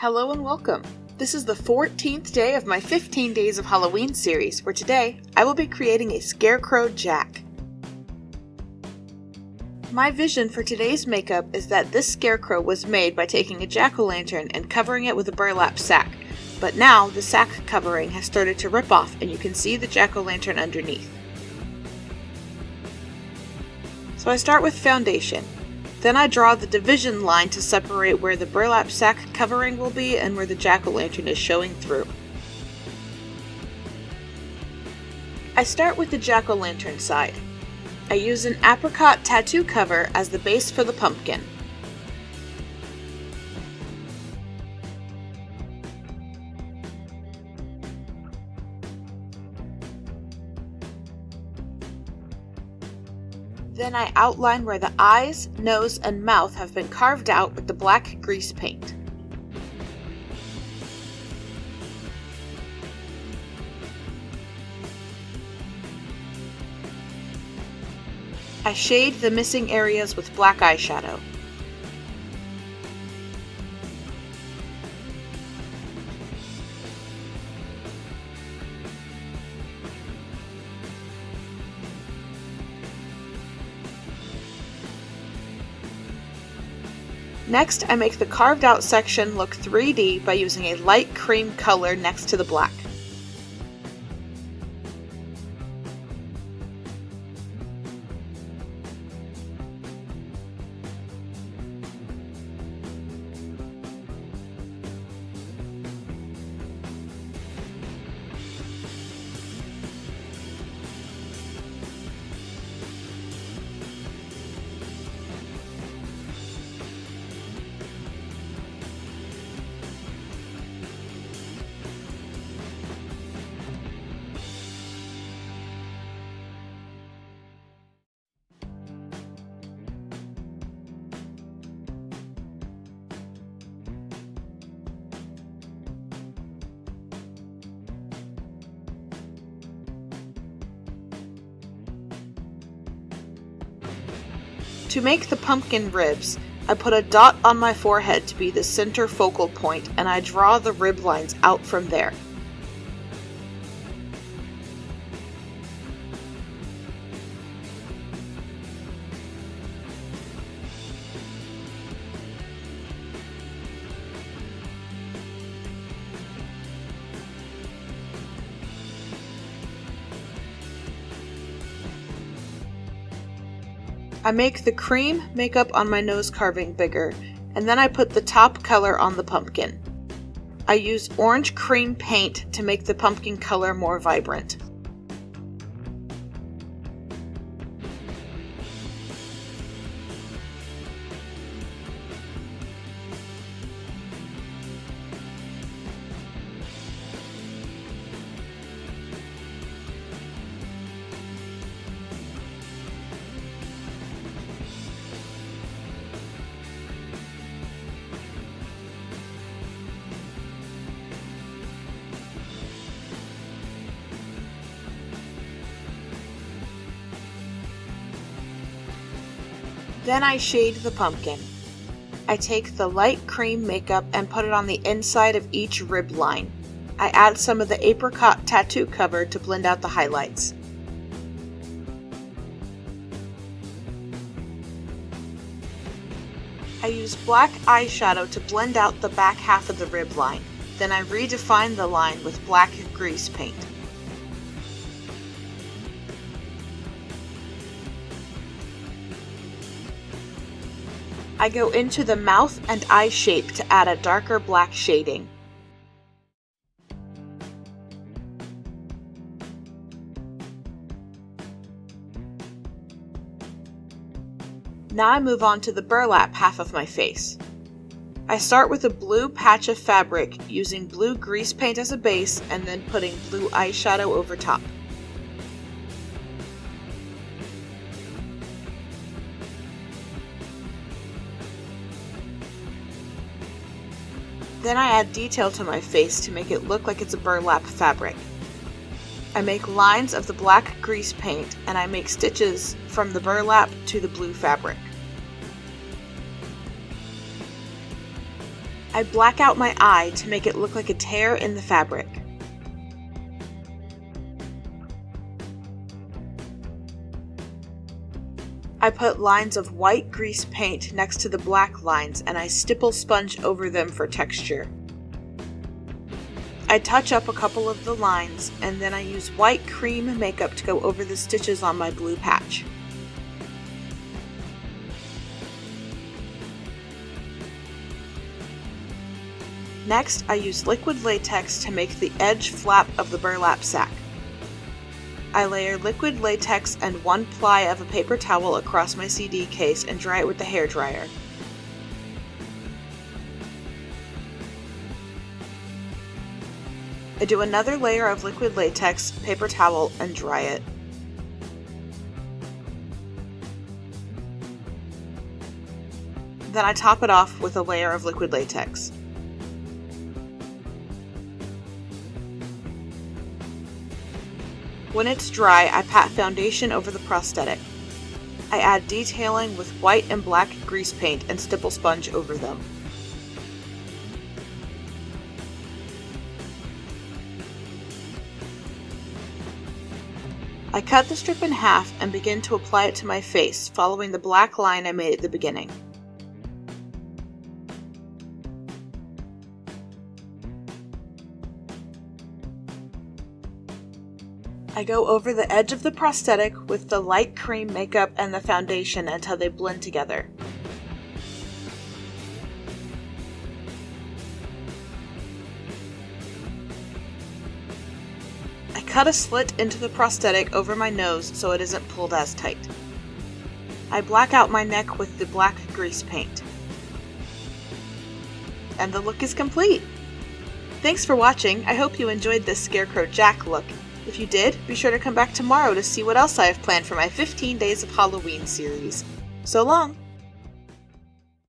Hello and welcome. This is the 14th day of my 15 Days of Halloween series, where today I will be creating a Scarecrow Jack. My vision for today's makeup is that this scarecrow was made by taking a jack-o'-lantern and covering it with a burlap sack, but now the sack covering has started to rip off and you can see the jack-o'-lantern underneath. So I start with foundation. Then I draw the division line to separate where the burlap sack covering will be and where the jack-o'-lantern is showing through. I start with the jack-o'-lantern side. I use an apricot tattoo cover as the base for the pumpkin. Then I outline where the eyes, nose, and mouth have been carved out with the black grease paint. I shade the missing areas with black eyeshadow. Next, I make the carved out section look 3D by using a light cream color next to the black. To make the pumpkin ribs, I put a dot on my forehead to be the center focal point, and I draw the rib lines out from there. I make the cream makeup on my nose carving bigger, and then I put the top color on the pumpkin. I use orange cream paint to make the pumpkin color more vibrant. Then I shade the pumpkin. I take the light cream makeup and put it on the inside of each rib line. I add some of the apricot tattoo cover to blend out the highlights. I use black eyeshadow to blend out the back half of the rib line. Then I redefine the line with black grease paint. I go into the mouth and eye shape to add a darker black shading. Now I move on to the burlap half of my face. I start with a blue patch of fabric using blue grease paint as a base and then putting blue eyeshadow over top. Then I add detail to my face to make it look like it's a burlap fabric. I make lines of the black grease paint and I make stitches from the burlap to the blue fabric. I black out my eye to make it look like a tear in the fabric. I put lines of white grease paint next to the black lines and I stipple sponge over them for texture. I touch up a couple of the lines and then I use white cream makeup to go over the stitches on my blue patch. Next, I use liquid latex to make the edge flap of the burlap sack. I layer liquid latex and 1 ply of a paper towel across my CD case and dry it with the hairdryer. I do another layer of liquid latex, paper towel, and dry it. Then I top it off with a layer of liquid latex. When it's dry, I pat foundation over the prosthetic. I add detailing with white and black grease paint and stipple sponge over them. I cut the strip in half and begin to apply it to my face, following the black line I made at the beginning. I go over the edge of the prosthetic with the light cream makeup and the foundation until they blend together. I cut a slit into the prosthetic over my nose so it isn't pulled as tight. I black out my neck with the black grease paint. And the look is complete! Thanks for watching. I hope you enjoyed this Scarecrow Jack look. If you did, be sure to come back tomorrow to see what else I have planned for my 15 Days of Halloween series. So long!